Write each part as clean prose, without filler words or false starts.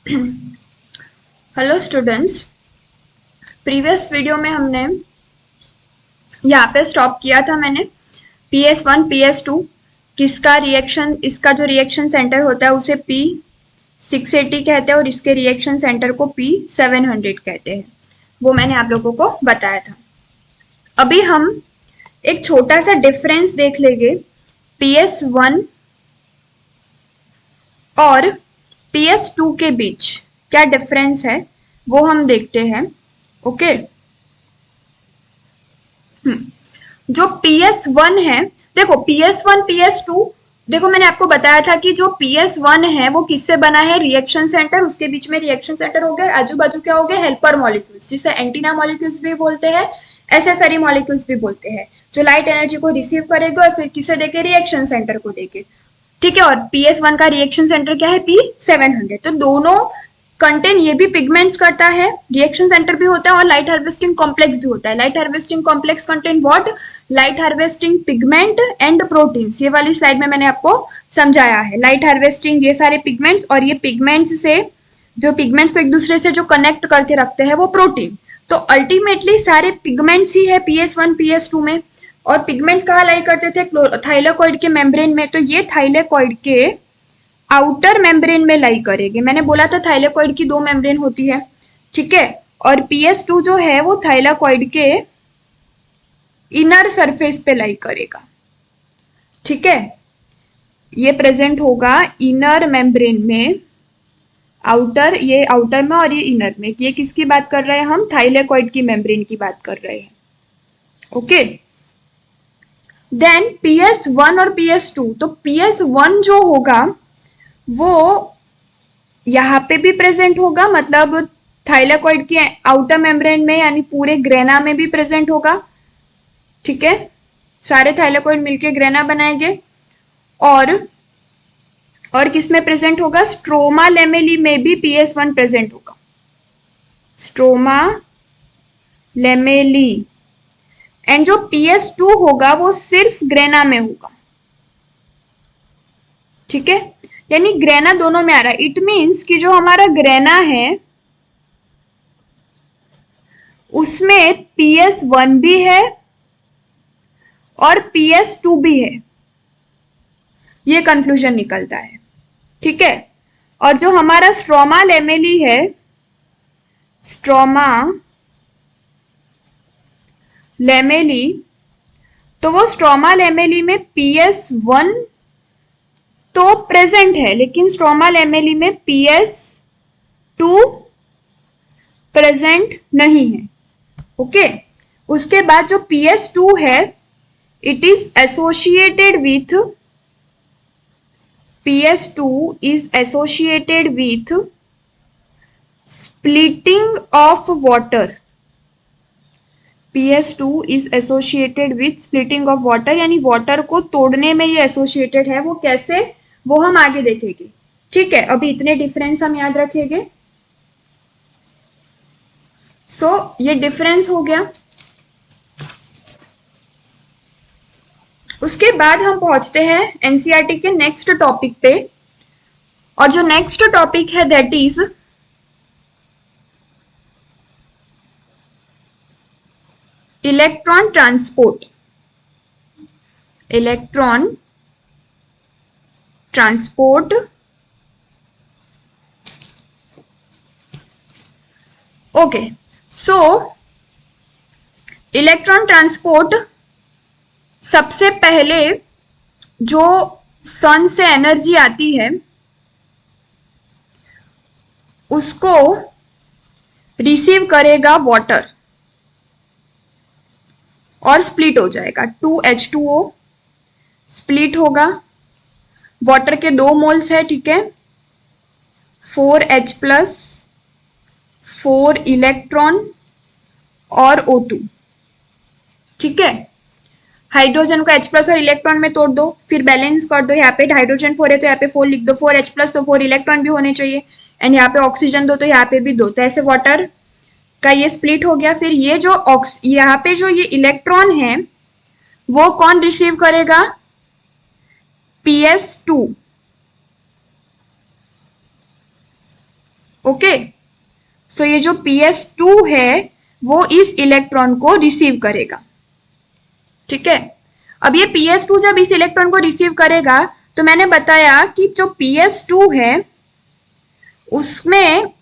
Hello students, previous video में हमने यहाँ पे स्टॉप किया था। मैंने PS1 PS2 किसका रिएक्शन, इसका जो रिएक्शन सेंटर होता है उसे P680 कहते हैं और इसके रिएक्शन सेंटर को P700 कहते हैं। वो मैंने आप लोगों को बताया था। अभी हम एक छोटा सा डिफरेंस देख लेंगे PS1 और PS2 के बीच क्या डिफरेंस है वो हम देखते हैं। ओके, जो PS1 है, देखो PS1 PS2, देखो मैंने आपको बताया था कि जो PS1 है वो किससे बना है, रिएक्शन सेंटर, उसके बीच में रिएक्शन सेंटर हो गया, आजू बाजू क्या हो गया, हेल्पर मॉलिक्यूल्स, जिसे एंटीना मॉलिक्यूल्स भी बोलते हैं, एसेसरी मॉलिक्यूल्स भी बोलते हैं, जो लाइट एनर्जी को रिसीव करेगा और फिर किसे देके, रिएक्शन सेंटर को देके। ठीक है, और PS1 का रिएक्शन सेंटर क्या है, P700। तो दोनों कंटेंट ये भी पिगमेंट्स करता है, रिएक्शन सेंटर भी होता है और लाइट हार्वेस्टिंग कॉम्प्लेक्स भी होता है। Light harvesting complex content what, light harvesting pigment and proteins. ये वाली स्लाइड में मैंने आपको समझाया है। लाइट हार्वेस्टिंग ये सारे पिगमेंट्स, और ये पिगमेंट्स से जो पिगमेंट्स को एक दूसरे से जो कनेक्ट करके रखते हैं वो प्रोटीन। तो अल्टीमेटली सारे पिगमेंट्स ही है PS1 PS2 में। और पिगमेंट्स कहाँ लाई करते थे, थाइलेकोइड के मेम्ब्रेन में। तो ये थाइलेकोइड के आउटर मेम्ब्रेन में लाई करेगी। मैंने बोला था थाइलेकोइड की दो मेम्ब्रेन होती है, ठीक है। और PS2 जो है वो थाइलेकोइड के इनर सरफेस पे लाई करेगा, ठीक है। ये प्रेजेंट होगा इनर मेम्ब्रेन में, आउटर, ये आउटर में और ये इनर में। ये किसकी बात कर रहे हैं हम, थाइलेकोइड की मेम्ब्रेन की बात कर रहे हैं। ओके, देन PS1 और PS2। तो PS1 जो होगा वो यहाँ पे भी प्रेजेंट होगा, मतलब थाइलेकोइड के आउटर मेम्ब्रेन में, यानी पूरे ग्रेना में भी प्रेजेंट होगा, ठीक है। सारे थाइलेकोइड मिलके ग्रेना बनाएंगे। और किस में प्रेजेंट होगा, स्ट्रोमा लेमेली में भी PS1 प्रेजेंट होगा। स्ट्रोमा लेमेली। एंड जो PS2 होगा वो सिर्फ ग्रेना में होगा, ठीक है। यानी ग्रेना दोनों में आ रहा है। इट मीन्स कि जो हमारा ग्रेना है उसमें PS1 भी है और PS2 भी है, ये कंक्लूजन निकलता है, ठीक है। और जो हमारा स्ट्रोमा लेमेली है, स्ट्रोमा लेमेली, तो वो स्ट्रोमा लेमेली में PS1 तो प्रेजेंट है, लेकिन स्ट्रोमा लेमेली में PS2 प्रेजेंट नहीं है। ओके, उसके बाद जो PS2 है, it is associated with, PS2 is associated with splitting of water. PS2 is associated with splitting of water, यानी वाटर को तोड़ने में ये एसोसिएटेड है। वो कैसे, वो हम आगे देखेंगे, ठीक है। अभी इतने डिफरेंस हम याद रखेंगे। तो ये डिफरेंस हो गया। उसके बाद हम पहुंचते हैं एनसीईआरटी के नेक्स्ट टॉपिक पे, और जो नेक्स्ट टॉपिक है that is electron transport. Electron transport. Okay, so electron transport, सबसे पहले जो सन से एनर्जी आती है उसको रिसीव करेगा वाटर और स्प्लिट हो जाएगा। 2H2O स्प्लिट होगा। वाटर के 2 मोल्स है, ठीक है। 4H+, 4 इलेक्ट्रॉन और O2, ठीक है। हाइड्रोजन को H+ और इलेक्ट्रॉन में तोड़ दो, फिर बैलेंस कर दो। यहाँ पे हाइड्रोजन 4 है तो यहाँ पे 4 लिख दो, 4H+ तो 4 इलेक्ट्रॉन भी होने चाहिए। एंड यहाँ पे ऑक्सीजन दो तो यहाँ पे भी 2। तो ऐसे वाटर का ये स्प्लिट हो गया। फिर ये जो यहाँ पे जो ये इलेक्ट्रॉन है वो कौन रिसीव करेगा, PS2। ओके, सो ये जो PS2 है वो इस इलेक्ट्रॉन को रिसीव करेगा। ठीक है, अब ये PS2 जब इस इलेक्ट्रॉन को रिसीव करेगा तो मैंने बताया कि जो PS2 है उसमें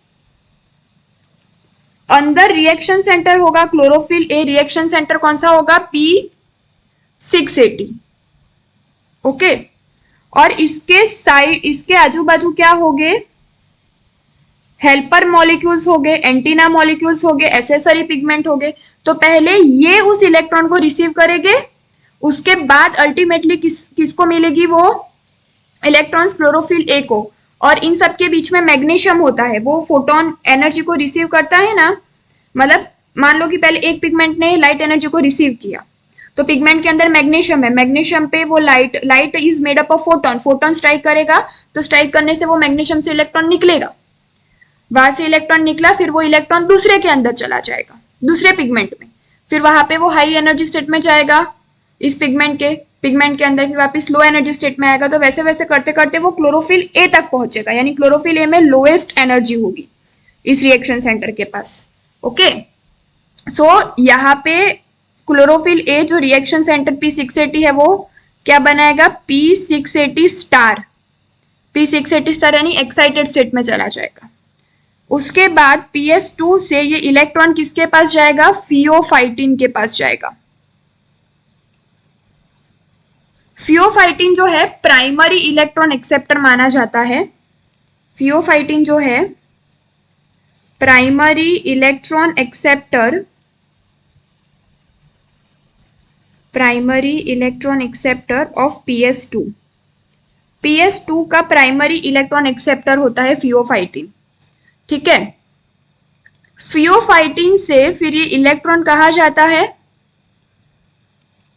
अंदर रिएक्शन सेंटर होगा क्लोरोफिल ए। रिएक्शन सेंटर कौन सा होगा? P680। ओके, और इसके साइड, इसके आजू बाजू क्या होंगे? हेल्पर मॉलिक्यूल्स हो गए, एंटीना मॉलिक्यूल्स हो गए, एसेसरी पिगमेंट हो गए। तो पहले ये उस इलेक्ट्रॉन को रिसीव करेंगे, उसके बाद अल्टीमेटली किसको मिलेगी वो इलेक्ट्रॉन्स? क्लोरोफिल ए को। और इन सब के बीच में मैग्नीशियम होता है, वो फोटोन एनर्जी को रिसीव करता है ना। मतलब मान लो कि पहले एक पिगमेंट ने लाइट एनर्जी को रिसीव किया, तो पिगमेंट के अंदर मैग्नीशियम है, मैग्नीशियम पे वो light is made up of photon, photon strike करेगा, तो स्ट्राइक करने से वो मैग्नीशियम से इलेक्ट्रॉन निकलेगा, वहां से इलेक्ट्रॉन निकला, फिर वो इलेक्ट्रॉन दूसरे के अंदर चला जाएगा, दूसरे पिगमेंट में, फिर वहां पे वो हाई एनर्जी स्टेट में जाएगा इस पिगमेंट के अंदर, फिर वापस लो एनर्जी स्टेट में आएगा। तो वैसे वैसे करते करते वो क्लोरोफिल ए तक पहुंचेगा, यानी क्लोरोफिल ए में लोएस्ट एनर्जी होगी इस रिएक्शन सेंटर के पास। ओके, सो यहाँ पे क्लोरोफिल ए जो रिएक्शन सेंटर P680 है वो क्या बनाएगा? P680 star. P680 स्टार यानी एक्साइटेड स्टेट में चला जाएगा। उसके बाद PS2 से ये इलेक्ट्रॉन किसके पास जाएगा? फियोफाइटिन के पास जाएगा। फियोफाइटिन जो है प्राइमरी इलेक्ट्रॉन एक्सेप्टर माना जाता है। फियोफाइटिन जो है primary electron acceptor, primary electron acceptor of PS2। PS2 का प्राइमरी इलेक्ट्रॉन एक्सेप्टर होता है फियोफाइटिन। ठीक है, फियोफाइटिन से फिर ये इलेक्ट्रॉन कहा जाता है?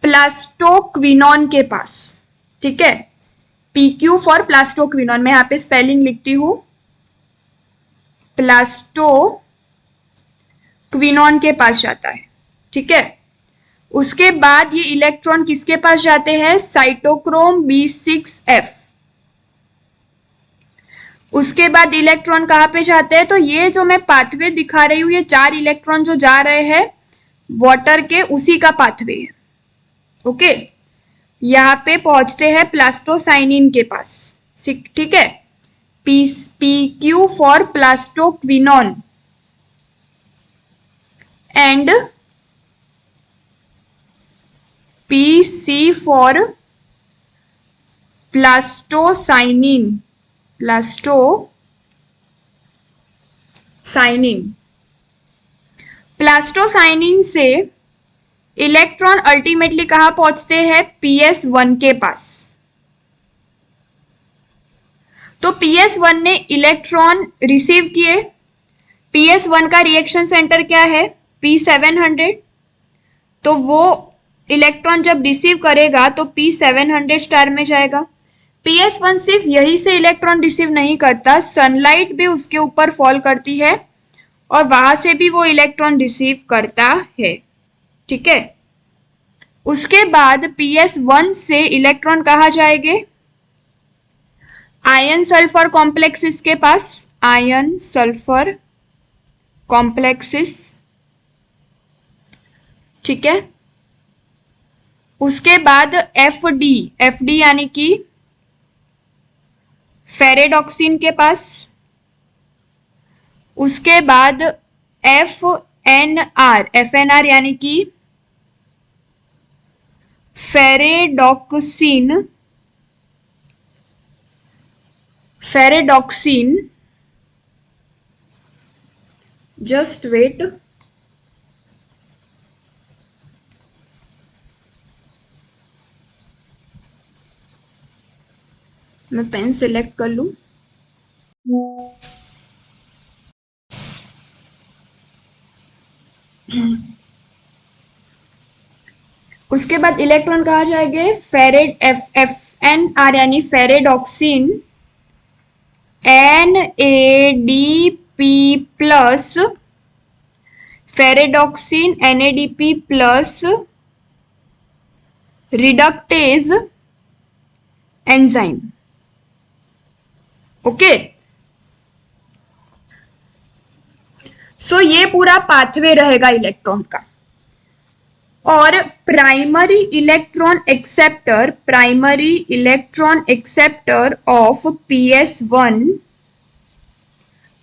प्लास्टोक्विनोन के पास। ठीक है, PQ फॉर प्लास्टोक्विनोन, मैं यहां पे स्पेलिंग लिखती हूं, प्लास्टोक्विनोन के पास जाता है। ठीक है, उसके बाद ये इलेक्ट्रॉन किसके पास जाते हैं? Cytochrome B6F। उसके बाद इलेक्ट्रॉन कहां पे जाते हैं? तो ये जो मैं पाथवे दिखा रही हूं, ये 4 इलेक्ट्रॉन जो जा रहे हैं वाटर के, उसी का पाथवे है। ओके, यहाँ पे पहुंचते हैं प्लास्टोसाइनिन के पास। ठीक है, PQ for plastoquinone and PC for plastocyanin. Plastocyanin से इलेक्ट्रॉन अल्टीमेटली कहां पहुंचते हैं? PS1 के पास। तो PS1 ने इलेक्ट्रॉन रिसीव किए, PS1 का रिएक्शन सेंटर क्या है? P700। तो वो इलेक्ट्रॉन जब रिसीव करेगा तो P700 स्टार में जाएगा। PS1 सिर्फ यही से इलेक्ट्रॉन रिसीव नहीं करता, सनलाइट भी उसके ऊपर फॉल करती है और वहां से भी वो इलेक्ट्रॉन रिसीव करता है। ठीक है, उसके बाद PS1 से इलेक्ट्रॉन कहा जाएंगे? आयन सल्फर कॉम्प्लेक्सिस के पास, आयन सल्फर कॉम्प्लेक्सिस। ठीक है, उसके बाद FD यानी कि फेरेडॉक्सिन के पास। उसके बाद FNR यानी कि फेरेडॉक्सिन। जस्ट वेट, मैं पेन सिलेक्ट कर लूं। उसके बाद इलेक्ट्रॉन कहा जाएंगे FNR यानी ferredoxin, NADP plus, ferredoxin NADP plus reductase enzyme. Okay, so ये पूरा पाथवे रहेगा इलेक्ट्रॉन का। और primary electron acceptor of PS1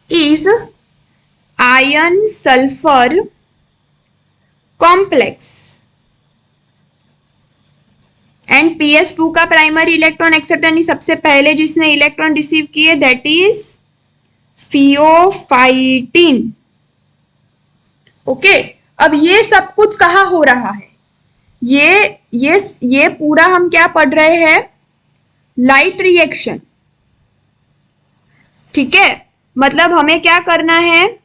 is iron sulphur complex and PS2 का प्राइमरी इलेक्ट्रॉन एक्सेप्टर यानी सबसे पहले जिसने इलेक्ट्रॉन रिसीव किए दैट इज फियोफाइटिन। ओके, अब ये सब कुछ कहाँ हो रहा है? ये पूरा हम क्या पढ़ रहे हैं? Light reaction. ठीक है, मतलब हमें क्या करना है?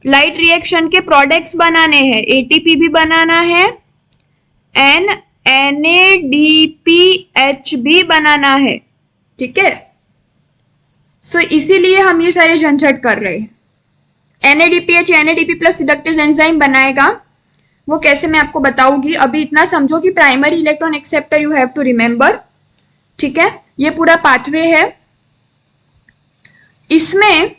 लाइट रिएक्शन के प्रोडक्ट्स बनाने हैं, एटीपी भी बनाना है एंड NADPH भी बनाना है। ठीक है, सो इसीलिए हम ये सारे झंझट कर रहे हैं। NADPH NADP plus reductase enzyme बनाएगा, वो कैसे मैं आपको बताऊंगी। अभी इतना समझो कि primary electron acceptor you have to remember. ठीक है, ये पूरा पाथवे है। इसमें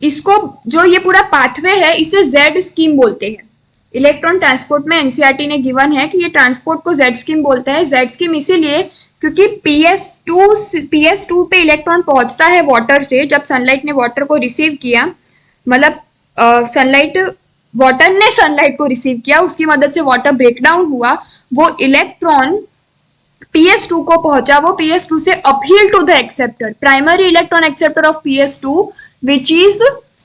इसको जो ये पूरा पाथवे है इसे Z स्कीम बोलते हैं। इलेक्ट्रॉन ट्रांसपोर्ट में एनसीईआरटी ने गिवन है कि ये ट्रांसपोर्ट को Z स्कीम बोलते हैं। Z स्कीम इसीलिए क्योंकि PS2 पे इलेक्ट्रॉन पहुंचता है वाटर से। जब सनलाइट ने वाटर को रिसीव किया, मतलब वाटर ने सनलाइट को रिसीव किया, उसकी मदद से वाटर ब्रेकडाउन हुआ, वो इलेक्ट्रॉन PS2 को पहुंचा, वो PS2 से uphill to the acceptor, primary electron acceptor of PS2 which is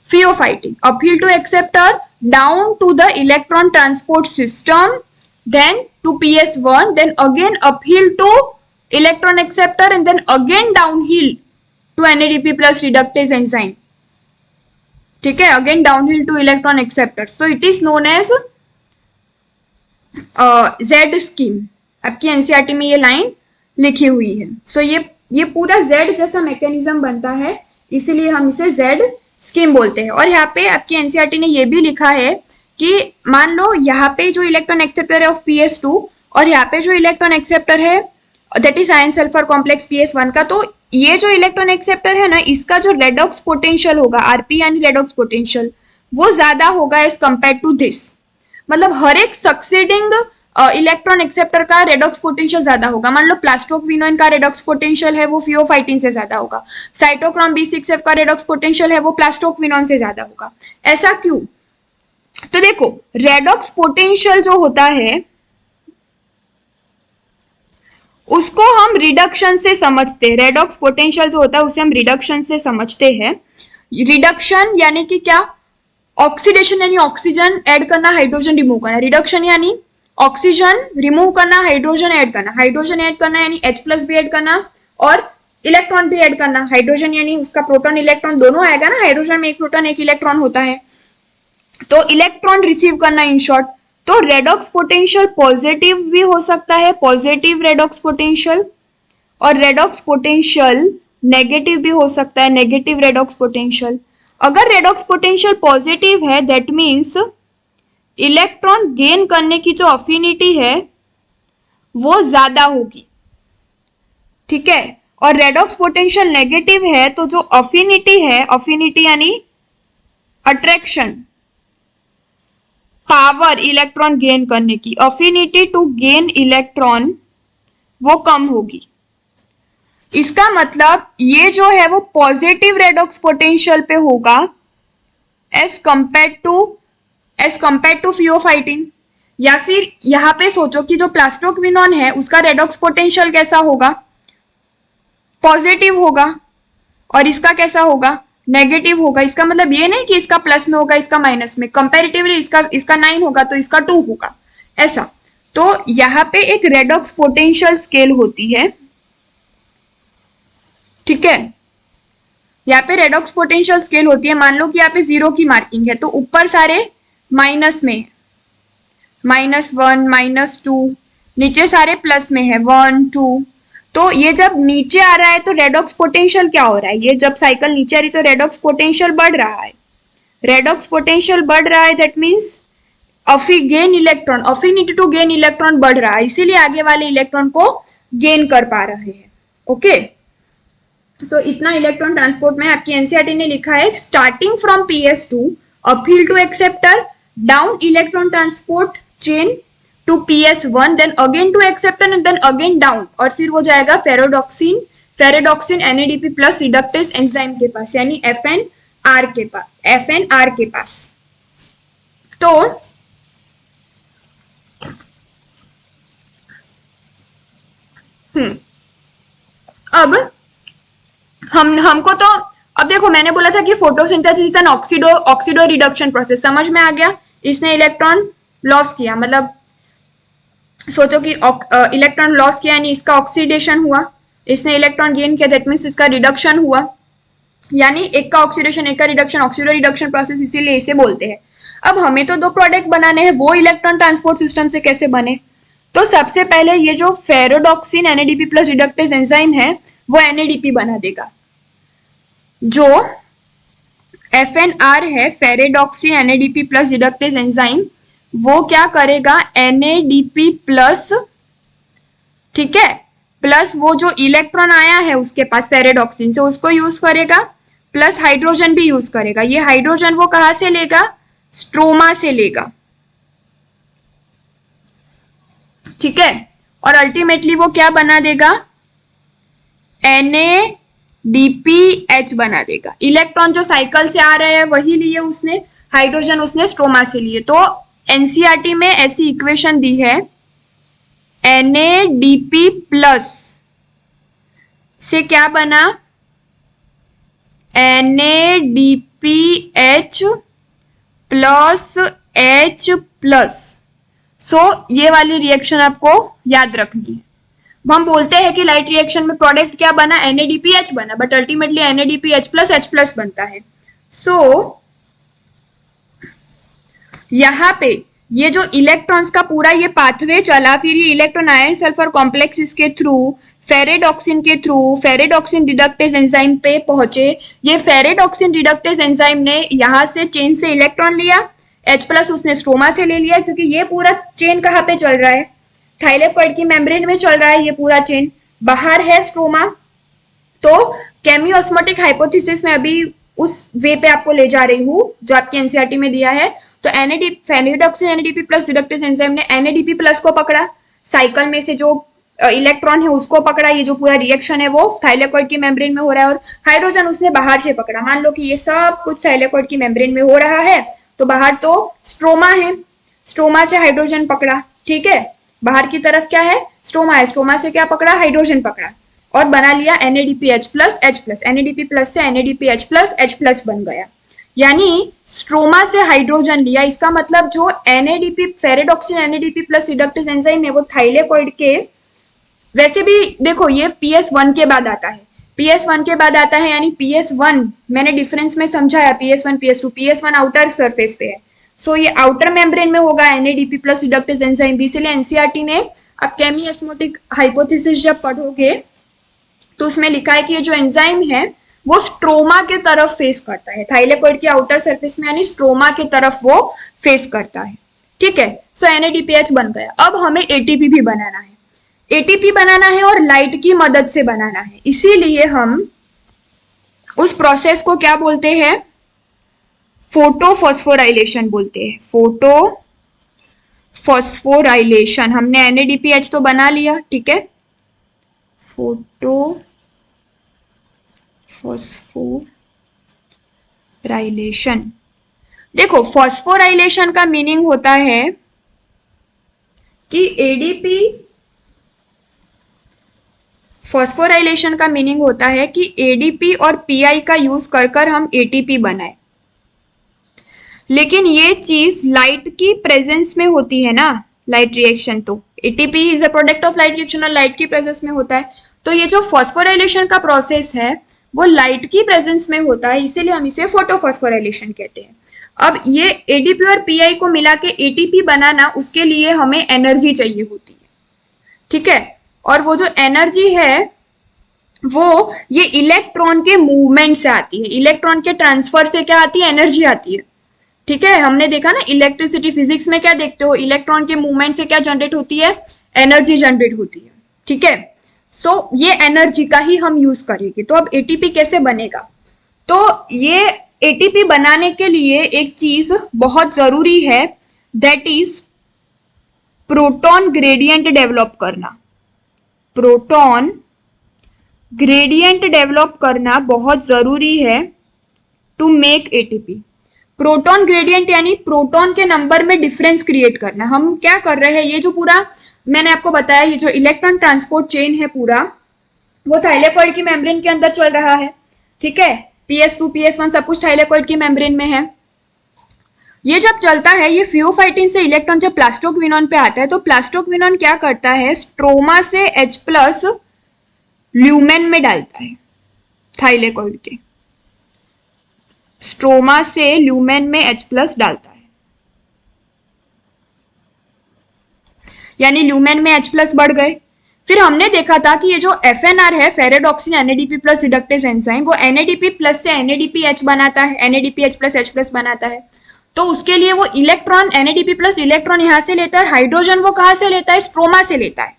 pheophytin, uphill to acceptor, down to the electron transport system, then to PS1, then again uphill to electron acceptor and then again downhill to NADP plus reductase enzyme. ठीक है, again downhill to electron acceptor. So it is known as Z scheme. आपकी NCERT में ये line लिखी हुई है। So ये पूरा Z जैसा मैकेनिज्म बनता है, इसीलिए हम इसे Z स्कीम बोलते हैं। और यहाँ पे आपकी एनसीईआरटी ने ये भी लिखा है कि मान लो यहाँ पे जो इलेक्ट्रॉन एक्सेप्टर है ऑफ PS2 और यहाँ पे जो इलेक्ट्रॉन एक्सेप्टर है that is iron sulphur complex PS1 का, तो ये जो इलेक्ट्रॉन एक्सेप्टर है ना, इसका जो रेडॉक्स पोटेंशियल होगा, RP यानी रेडॉक्स पोटेंशियल, वो ज्यादा होगा एज कंपेयर टू दिस। मतलब हर एक सक्सीडिंग इलेक्ट्रॉन एक्सेप्टर का रेडॉक्स पोटेंशियल ज्यादा होगा। मान लो प्लास्टोक्विनोन का रेडॉक्स पोटेंशियल है वो फियोफाइटिन से ज्यादा होगा, साइटोक्रोम B6F का रेडॉक्स पोटेंशियल है वो प्लास्टोक्विनोन से ज्यादा होगा। ऐसा क्यों? तो देखो, रेडॉक्स पोटेंशियल जो होता है उसको हम रिडक्शन से समझते हैं। रेडॉक्स पोटेंशियल जो होता है उसे हम रिडक्शन से समझते हैं। रिडक्शन यानी कि क्या? ऑक्सीडेशन यानी ऑक्सीजन ऐड करना, हाइड्रोजन रिमूव करना। रिडक्शन यानी ऑक्सीजन रिमूव करना, हाइड्रोजन ऐड करना। हाइड्रोजन ऐड करना यानी H+ भी ऐड करना और इलेक्ट्रॉन भी ऐड करना। हाइड्रोजन यानी उसका प्रोटॉन इलेक्ट्रॉन दोनों आएगा ना, हाइड्रोजन में एक प्रोटॉन एक इलेक्ट्रॉन होता है, तो इलेक्ट्रॉन रिसीव करना इन शॉर्ट। तो रेडॉक्स पोटेंशियल पॉजिटिव भी हो सकता है, पॉजिटिव रेडॉक्स पोटेंशियल, और रेडॉक्स पोटेंशियल नेगेटिव भी हो सकता है, नेगेटिव रेडॉक्स पोटेंशियल। अगर रेडॉक्स पोटेंशियल पॉजिटिव है दैट मीन्स इलेक्ट्रॉन गेन करने की जो अफिनिटी है वो ज्यादा होगी। ठीक है, और रेडॉक्स पोटेंशियल नेगेटिव है तो जो अफिनिटी है, अफिनिटी यानी अट्रैक्शन पावर इलेक्ट्रॉन गेन करने की, अफिनिटी टू गेन इलेक्ट्रॉन वो कम होगी। इसका मतलब ये जो है वो पॉजिटिव रेडॉक्स पोटेंशियल पे होगा एज कंपेयर टू फियोफाइटिन। या फिर यहां पे सोचो कि जो प्लास्टोक्विनोन है उसका रेडॉक्स पोटेंशियल कैसा होगा? पॉजिटिव होगा, और इसका कैसा होगा? नेगेटिव होगा। इसका मतलब ये नहीं कि इसका प्लस में होगा इसका माइनस में, कंपैरेटिवली इसका 9 होगा तो इसका 2 होगा, ऐसा। तो यहाँ पे एक रेडॉक्स पोटेंशियल स्केल होती है। ठीक है, यहाँ पे रेडॉक्स पोटेंशियल स्केल होती है। मान लो कि यहाँ पे 0 की मार्किंग है तो ऊपर सारे माइनस में, -1 -2, नीचे सारे प्लस में है 1 2। तो ये जब नीचे आ रहा है तो रेडॉक्स पोटेंशियल क्या हो रहा है? ये जब साइकिल नीचे आ रही है तो रेडॉक्स पोटेंशियल बढ़ रहा है। रेडॉक्स पोटेंशियल बढ़ रहा है that means gain electron, affinity to gain electron बढ़ रहा है, इसीलिए आगे वाले इलेक्ट्रॉन को गेन कर पा रहे हैं। ओके, तो इतना इलेक्ट्रॉन ट्रांसपोर्ट में आपकी एनसीईआरटी ने लिखा है starting from PS2 uphill to acceptor down electron transport chain to PS1 then again to acceptor and then again down और फिर वो जाएगा ferredoxin NADP plus reductase enzyme के पास यानी FNR के पास। तो अब हमको तो अब देखो मैंने बोला था कि photosynthesis is an oxido reduction process, समझ में आ गया। इसने इलेक्ट्रॉन लॉस किया, मतलब सोचो कि इलेक्ट्रॉन लॉस किया यानी इसका ऑक्सीडेशन हुआ, इसने इलेक्ट्रॉन गेन किया दैट मींस इसका रिडक्शन हुआ, यानी एक का ऑक्सीडेशन एक का रिडक्शन, ऑक्सीडो रिडक्शन प्रोसेस इसीलिए इसे बोलते हैं। अब हमें तो दो प्रोडक्ट बनाने हैं, वो इलेक्ट्रॉन ट्रांसपोर्ट सिस्टम से कैसे बने? तो सबसे पहले ये जो फेरोडॉक्सिन NADP प्लस रिडक्टेज एंजाइम है वो NADP बना देगा। जो FNR है ferredoxin NADP plus reductase enzyme, वो क्या करेगा NADP प्लस, ठीक है, प्लस वो जो इलेक्ट्रॉन आया है उसके पास फेरेडॉक्सिन से उसको यूज करेगा, प्लस हाइड्रोजन भी यूज करेगा। ये हाइड्रोजन वो कहां से लेगा? स्ट्रोमा से लेगा, ठीक है। और अल्टीमेटली वो क्या बना देगा? NADPH बना देगा। इलेक्ट्रॉन जो साइकिल से आ रहे हैं वही लिए उसने, हाइड्रोजन उसने स्ट्रोमा से लिए। तो एनसीईआरटी में ऐसी इक्वेशन दी है NADP प्लस से क्या बना? NADPH plus H plus. So ये वाली रिएक्शन आपको याद रखनी है। हम बोलते हैं कि लाइट रिएक्शन में प्रोडक्ट क्या बना? NADPH बना, but ultimately NADPH plus H plus बनता है। सो यहाँ पे ये जो इलेक्ट्रॉन्स का पूरा ये पाथवे चला, फिर ये इलेक्ट्रॉन आयन सल्फर कॉम्प्लेक्स के थ्रू फेरेडॉक्सिन के थ्रू फेरेडॉक्सिन रिडक्टेज एंजाइम पे पहुंचे। ये फेरेडॉक्सिन रिडक्टेज एंजाइम ने यहाँ से चेन से इलेक्ट्रॉन लिया, H प्लस उसने स्ट्रोमा से ले लिया, क्योंकि ये पूरा चेन कहाँ पे चल रहा है? थाइलेकोइड की मेम्ब्रेन में चल रहा है ये पूरा चेन, बाहर है स्ट्रोमा। तो केमियोस्मोटिक हाइपोथेसिस में अभी उस वे पे आपको ले जा रही हूँ जो आपकी एनसीईआरटी में दिया है। तो ferredoxin NADP plus reductase enzyme ने NADP प्लस को पकड़ा, साइकिल में से जो इलेक्ट्रॉन है उसको पकड़ा, ये जो पूरा रिएक्शन है वो थाइलेकोइड की मेम्ब्रेन में हो रहा है, और हाइड्रोजन उसने बाहर से पकड़ा। मान लो कि ये सब कुछ थाइलेकोइड की मेम्ब्रेन में हो रहा है, तो बाहर तो स्ट्रोमा है, स्ट्रोमा से हाइड्रोजन पकड़ा, ठीक है। बाहर की तरफ क्या है? स्ट्रोमा है, स्ट्रोमा से क्या पकड़ा? हाइड्रोजन पकड़ा, और बना लिया NADPH plus H plus. NADP plus से NADPH प्लस H प्लस बन गया, यानी स्ट्रोमा से हाइड्रोजन लिया। इसका मतलब जो NADP ferredoxin NADP plus reductase enzyme है वो थाइलेकोइड के, वैसे भी देखो ये PS1 के बाद आता है, PS1 के बाद आता है, यानी PS1 मैंने डिफरेंस में समझाया, PS1 PS2, PS1 outer surface पे है, सो ये आउटर मेम्ब्रेन में होगा NADP प्लस रिडक्टेज एंजाइम भी। इसलिए एनसीईआरटी ने अब केमियोस्मोटिक हाइपोथेसिस जब पढ़ोगे तो उसमें लिखा है कि ये जो एंजाइम है वो स्ट्रोमा के तरफ फेस करता है, थाइलेकोइड के आउटर सरफेस में, यानी स्ट्रोमा के तरफ वो फेस करता है, ठीक है। सो NADPH बन गया। अब हमें ATP भी बनाना है, ATP बनाना है और लाइट की मदद से बनाना है। इसीलिए हम उस प्रोसेस को क्या बोलते हैं? फोटोफॉस्फोराइलेशन बोलते हैं, फोटोफॉस्फोराइलेशन। हमने NADPH तो बना लिया, ठीक है, फोटोफॉस्फोराइलेशन। देखो फॉस्फोराइलेशन का मीनिंग होता है कि ADP, फॉस्फोराइलेशन का मीनिंग होता है कि ADP और PI का यूज कर हम ATP बनाए। लेकिन ये चीज लाइट की प्रेजेंस में होती है ना, लाइट रिएक्शन, तो ATP is a product of light reaction और लाइट की प्रेजेंस में होता है। तो ये जो फॉस्फोराइलेशन का प्रोसेस है वो लाइट की प्रेजेंस में होता है, इसीलिए हम इसे फोटोफॉस्फोराइलेशन कहते हैं। अब ये ADP और PI को मिला के ATP बनाना, उसके लिए हमें एनर्जी चाहिए होती है, ठीक है। और वो जो एनर्जी है वो ये इलेक्ट्रॉन के मूवमेंट से आती है, इलेक्ट्रॉन के ट्रांसफर से क्या आती है? एनर्जी आती है, ठीक है। हमने देखा ना इलेक्ट्रिसिटी फिजिक्स में क्या देखते हो? इलेक्ट्रॉन के मूवमेंट से क्या जनरेट होती है? एनर्जी जनरेट होती है, ठीक है। सो ये एनर्जी का ही हम यूज करेंगे। तो अब एटीपी कैसे बनेगा? तो ये एटीपी बनाने के लिए एक चीज बहुत जरूरी है, that is proton gradient develop करना। प्रोटॉन ग्रेडियंट डेवलप करना बहुत जरूरी है to make ATP. Proton gradient यानी प्रोटॉन के नंबर में डिफरेंस क्रिएट करना। हम क्या कर रहे हैं, ये जो पूरा मैंने आपको बताया, ये जो इलेक्ट्रॉन ट्रांसपोर्ट चेन है पूरा, वो थाइलेकॉइड की मेम्ब्रेन के अंदर चल रहा है, ठीक है। PS2 PS1 सब कुछ थाइलेकॉइड की मेम्ब्रेन में है। ये जब चलता है, ये फियोफाइटिन से इलेक्ट्रॉन जब प्लास्टोक्विनोन पे आता है, तो प्लास्टोक्विनोन क्या करता है, स्ट्रोमा से H+ ल्यूमेन में डालता है। थाइलेकॉइड के स्ट्रोमा से ल्यूमेन में H+ डालता है, यानी ल्यूमेन में H+ बढ़ गए। फिर हमने देखा था कि ये जो FNR है, फेरेडॉक्सिन NADP+ रिडक्टेज एंजाइम, वो NADP+ से NADPH बनाता है, NADPH+H+ बनाता है। तो उसके लिए वो इलेक्ट्रॉन, NADP+ इलेक्ट्रॉन यहां से लेता है, हाइड्रोजन वो कहां से लेता है, स्ट्रोमा से लेता है।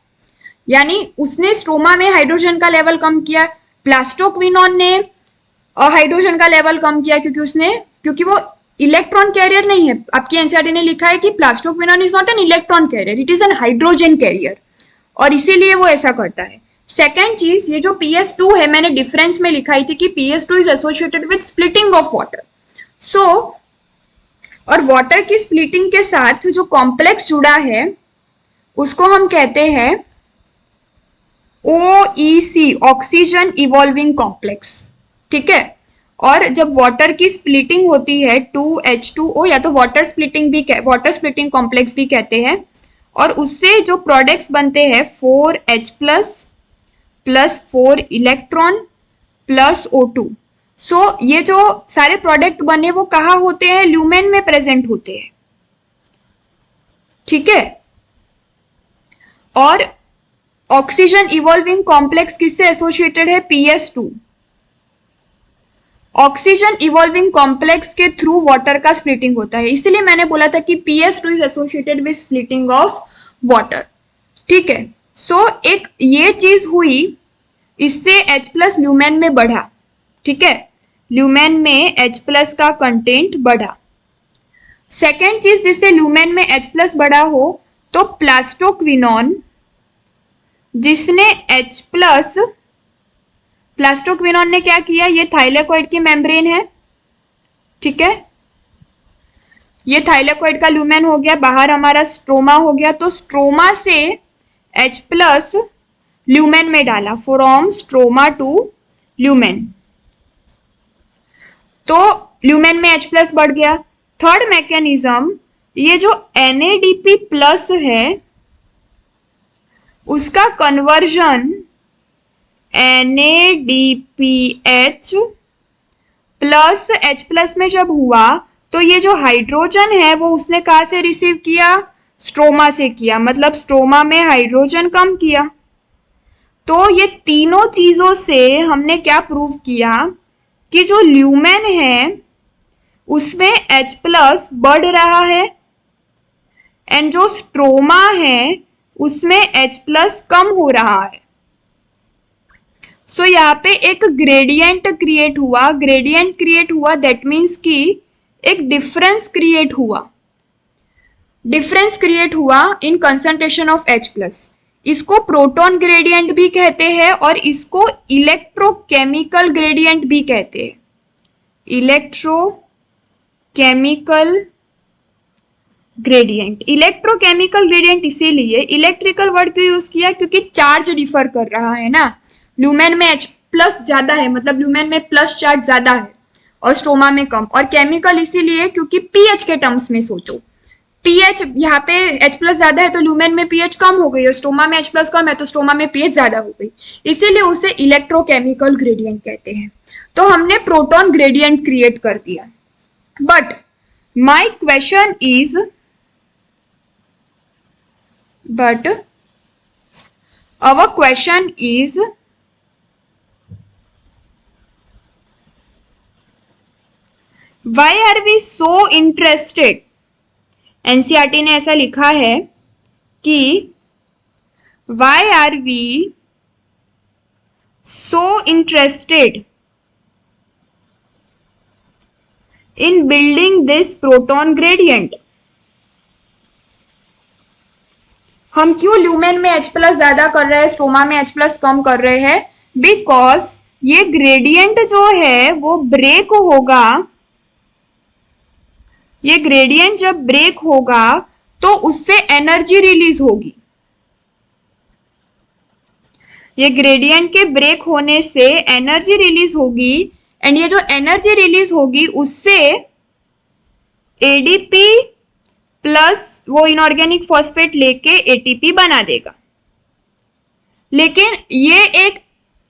यानी उसने स्ट्रोमा में हाइड्रोजन का लेवल कम किया, प्लास्टोक्विनोन ने हाइड्रोजन का लेवल कम किया, क्योंकि वो इलेक्ट्रॉन कैरियर नहीं है। आपकी एनसीईआरटी ने लिखा है कि plastoquinone is not an electron carrier, it is an hydrogen carrier, और इसीलिए वो ऐसा करता है। सेकेंड चीज, ये जो PS2 है, मैंने डिफरेंस में लिखाई थी कि PS2 is associated with splitting of water. So और वाटर की स्प्लिटिंग के साथ जो कॉम्प्लेक्स जुड़ा है उसको हम कहते हैं OEC, ऑक्सीजन इवॉल्विंग कॉम्प्लेक्स, ठीक है। और जब वाटर की स्प्लिटिंग होती है 2H2O, या तो वाटर स्प्लिटिंग कॉम्प्लेक्स भी कहते हैं, और उससे जो प्रोडक्ट्स बनते हैं 4H+ plus 4 electron plus O2। सो ये जो सारे प्रोडक्ट बने वो कहाँ होते हैं, ल्यूमेन में प्रेजेंट होते हैं, ठीक है। और ऑक्सीजन इवॉल्विंग कॉम्प्लेक्स किससे एसोसिएटेड है, PS2। ऑक्सीजन इवॉल्विंग कॉम्प्लेक्स के थ्रू वाटर का स्प्लिटिंग होता है, इसलिए मैंने बोला था कि PS2 is associated with splitting of water, ठीक है। सो एक ये चीज हुई, इससे H+ ल्यूमेन में बढ़ा, ठीक है, ल्यूमेन में H+ का कंटेंट बढ़ा। सेकेंड चीज, जिससे ल्यूमेन में H+ बढ़ा हो, तो प्लास्टोक्विनोन, जिसने प्लास्टोक्विनोन ने क्या किया, ये थाइलेकॉइड की मेम्ब्रेन है, ठीक है, ये थाइलेकॉइड का ल्यूमेन हो गया, बाहर हमारा स्ट्रोमा हो गया, तो स्ट्रोमा से H+ ल्यूमेन में डाला, फ्रॉम स्ट्रोमा टू ल्यूमेन, तो ल्यूमेन में H+ बढ़ गया। थर्ड मैकेनिज्म, ये जो NADP+ है उसका कन्वर्जन NADPH प्लस H+ में जब हुआ, तो ये जो हाइड्रोजन है वो उसने कहां से रिसीव किया, स्ट्रोमा से किया, मतलब स्ट्रोमा में हाइड्रोजन कम किया। तो ये तीनों चीजों से हमने क्या प्रूव किया कि जो ल्यूमेन है उसमें H+ बढ़ रहा है, एंड जो स्ट्रोमा है उसमें H+ कम हो रहा है। सो यहाँ पे एक ग्रेडियंट क्रिएट हुआ, दैट मीन्स कि एक डिफरेंस क्रिएट हुआ इन कंसंट्रेशन ऑफ H+। इसको प्रोटॉन ग्रेडियंट भी कहते हैं और इसको इलेक्ट्रोकेमिकल ग्रेडियंट भी कहते हैं। इलेक्ट्रोकेमिकल ग्रेडियंट इसीलिए, इलेक्ट्रिकल वर्ड क्यों यूज किया, क्योंकि चार्ज डिफर कर रहा है ना, ल्यूमेन में H+ ज्यादा है, मतलब ल्यूमेन में प्लस चार्ज ज्यादा है और स्ट्रोमा में कम। और केमिकल इसीलिए क्योंकि pH के टर्म्स में सोचो, pH यहाँ पे H+ ज्यादा है तो ल्यूमेन में pH कम हो गई, और स्ट्रोमा में H+ कम है तो स्ट्रोमा में pH ज्यादा हो गई, इसीलिए उसे इलेक्ट्रोकेमिकल ग्रेडियंट कहते हैं। तो हमने प्रोटॉन ग्रेडियंट क्रिएट कर दिया। But my question is, our question is, why are we so interested? NCERT ने ऐसा लिखा है कि why are we so interested in building this proton gradient? हम क्यों ल्यूमेन में H प्लस ज्यादा कर रहे हैं, स्ट्रोमा में H प्लस कम कर रहे हैं? बिकॉज ये ग्रेडियंट जो है वो ब्रेक होगा, ये ग्रेडियंट जब ब्रेक होगा तो उससे एनर्जी रिलीज होगी। ये ग्रेडियंट के ब्रेक होने से एनर्जी रिलीज होगी, एंड ये जो एनर्जी रिलीज होगी उससे एडीपी प्लस वो इनऑर्गेनिक फॉस्फेट लेके एटीपी बना देगा। लेकिन ये एक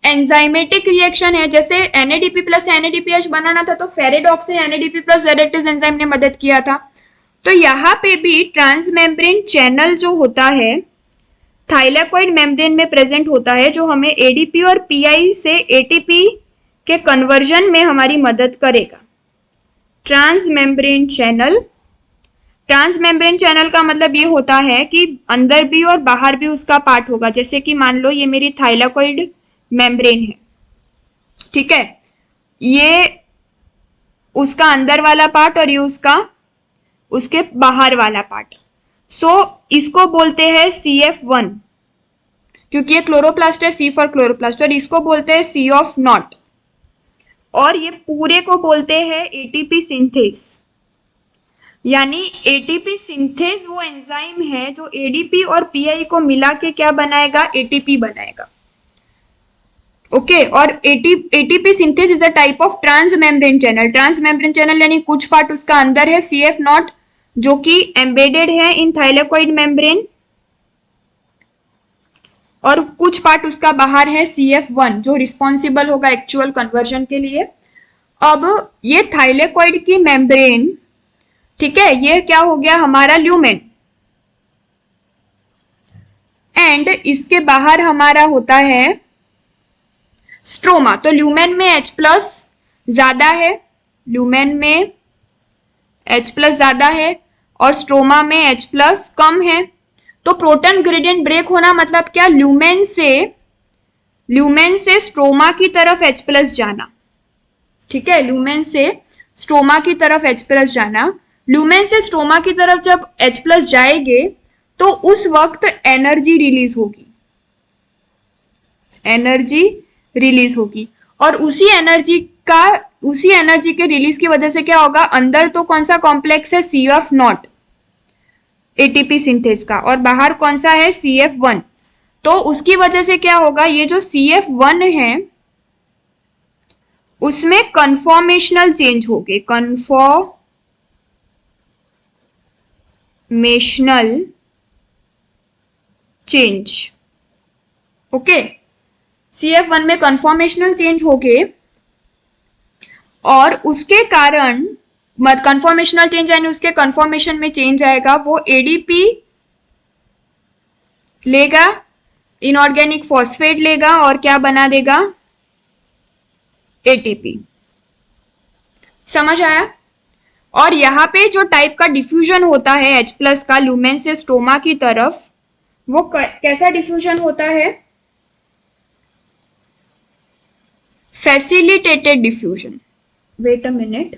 एंजाइमेटिक रिएक्शन है, जैसे NADP प्लस NADPH बनाना था तो ferredoxin NADP plus Z-actase enzyme ने मदद किया था। तो यहाँ पे भी ट्रांसमेम्ब्रेन चैनल जो होता है थाइलेकोइड मेम्ब्रेन में प्रेजेंट होता है, जो हमें ADP और PI से ATP के कन्वर्जन में हमारी मदद करेगा। ट्रांसमेम्ब्रेन चैनल, ट्रांसमेम्ब्रेन चैनल का मतलब ये होता है कि अंदर भी और बाहर भी उसका पार्ट होगा। जैसे कि मान लो ये मेरी थाइलेकोइड मेम्ब्रेन है, ठीक है, ये उसका अंदर वाला पार्ट और ये उसके बाहर वाला पार्ट। सो इसको बोलते हैं CF1 क्योंकि ये क्लोरोप्लास्ट है, C फॉर क्लोरोप्लास्ट, और इसको बोलते हैं C ऑफ नॉट, और ये पूरे को बोलते हैं ATP सिंथेस। यानी ATP सिंथेस वो एंजाइम है जो ADP और PI को मिला के क्या बनाएगा, ATP बनाएगा। ओके, और ATP synthase is a type of transmembrane channel. Transmembrane channel यानी कुछ पार्ट उसका अंदर है CF नॉट जो कि एम्बेडेड है इन थाइलेकोइड मेम्ब्रेन, और कुछ पार्ट उसका बाहर है CF1 जो रिस्पॉन्सिबल होगा एक्चुअल कन्वर्जन के लिए। अब ये थाइलेकोइड की मेम्ब्रेन, ठीक है, ये क्या हो गया हमारा ल्यूमेन, एंड इसके बाहर हमारा होता है स्ट्रोमा। तो ल्यूमेन में H प्लस ज्यादा है, ल्यूमेन में H प्लस ज्यादा है और स्ट्रोमा में H प्लस कम है। तो प्रोटॉन ग्रेडियंट ब्रेक होना मतलब क्या, ल्यूमेन से स्ट्रोमा की तरफ H प्लस जाना, ठीक है, ल्यूमेन से स्ट्रोमा की तरफ H प्लस जाना। ल्यूमेन से स्ट्रोमा की तरफ जब H प्लस जाएंगे तो उस वक्त एनर्जी रिलीज होगी, एनर्जी रिलीज होगी, और उसी एनर्जी के रिलीज की वजह से क्या होगा, अंदर तो कौन सा कॉम्प्लेक्स है, CF नॉट ATP सिंथेस का, और बाहर कौन सा है, CF1। तो उसकी वजह से क्या होगा, ये जो CF1 है उसमें कन्फॉर्मेशनल चेंज हो गए, कन्फॉर्मेशनल चेंज, ओके, CF1 में कन्फॉर्मेशनल चेंज हो गए, और उसके कारण कन्फॉर्मेशनल चेंज यानी उसके कन्फॉर्मेशन में चेंज आएगा, वो ADP लेगा, इनऑर्गेनिक फॉस्फेट लेगा और क्या बना देगा, ATP। समझ आया? और यहाँ पे जो टाइप का डिफ्यूजन होता है H प्लस का ल्यूमेन से स्ट्रोमा की तरफ, वो कैसा डिफ्यूजन होता है, facilitated diffusion. Wait a minute,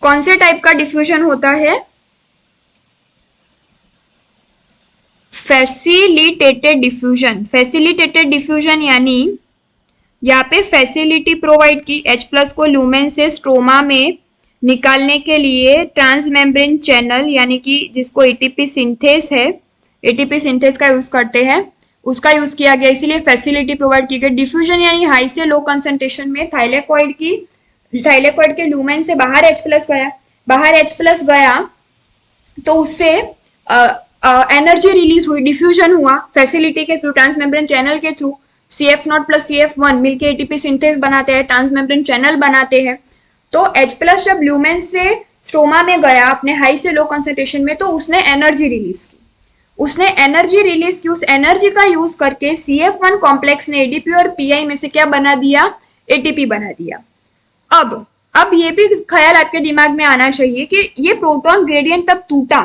कौन से टाइप का डिफ्यूजन होता है, फैसिलिटेटेड डिफ्यूजन। फैसिलिटेटेड डिफ्यूजन यानी यहाँ पे फैसिलिटी प्रोवाइड की H प्लस को ल्यूमेन से स्ट्रोमा में निकालने के लिए ट्रांसमेम्ब्रेन चैनल यानी कि जिसको ATP सिंथेस है, ATP सिंथेस का यूज करते हैं, उसका यूज किया गया, इसीलिए फैसिलिटी प्रोवाइड की गई। डिफ्यूजन यानी हाई से लो कंसंट्रेशन में थाइलेकोइड के ल्यूमेन से बाहर H प्लस गया, बाहर H प्लस गया तो उससे एनर्जी रिलीज हुई, डिफ्यूजन हुआ फैसिलिटी के थ्रू, ट्रांसमेम्ब्रेन चैनल के through. CF not plus CF1 मिलके ATP सिंथेस बनाते हैं, ट्रांसमेम्ब्रेन चैनल बनाते हैं। तो H प्लस जब ल्यूमेन से स्ट्रोमा में गया अपने हाई से लो कंसंट्रेशन में, तो उसने एनर्जी रिलीज की, उसने एनर्जी रिलीज की, उस एनर्जी का यूज करके CF1 कॉम्प्लेक्स ने एडीपी और पीआई में से क्या बना दिया, एटीपी बना दिया। अब ये भी ख्याल आपके दिमाग में आना चाहिए कि ये प्रोटॉन ग्रेडियंट तब टूटा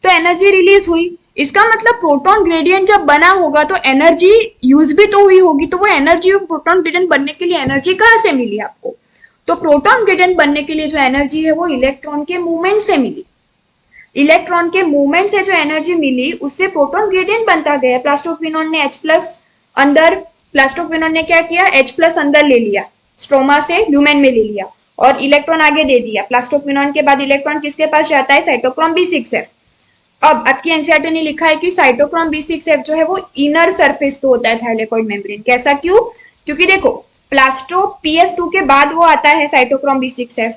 तो एनर्जी रिलीज हुई, इसका मतलब प्रोटॉन ग्रेडियंट जब बना होगा तो एनर्जी यूज भी तो हुई होगी, तो वो एनर्जी प्रोटॉन ग्रेडियंट बनने के लिए एनर्जी कहाँ से मिली आपको, तो प्रोटॉन ग्रेडियंट बनने के लिए जो एनर्जी है वो इलेक्ट्रॉन के मूवमेंट से मिली। इलेक्ट्रॉन के मूवमेंट से जो एनर्जी मिली उससे प्रोटॉन ग्रेडियंट बनता गया। प्लास्टोक्विनोन ने H+ अंदर, प्लास्टोक्विनोन ने क्या किया, H+ अंदर ले लिया, स्ट्रोमा से ल्यूमेन में ले लिया और इलेक्ट्रॉन आगे दे दिया। प्लास्टोक्विनोन के बाद इलेक्ट्रॉन किसके पास जाता है, साइटोक्रोम B6F। अब आपकी एनसीईआरटी ने लिखा है कि साइटोक्रोम B6F जो है वो इनर सरफेस पे होता है थाइलेकोइड मेम्ब्रेन। कैसा, क्यों, क्योंकि देखो प्लास्टो PS2 के बाद वो आता है साइटोक्रोम B6F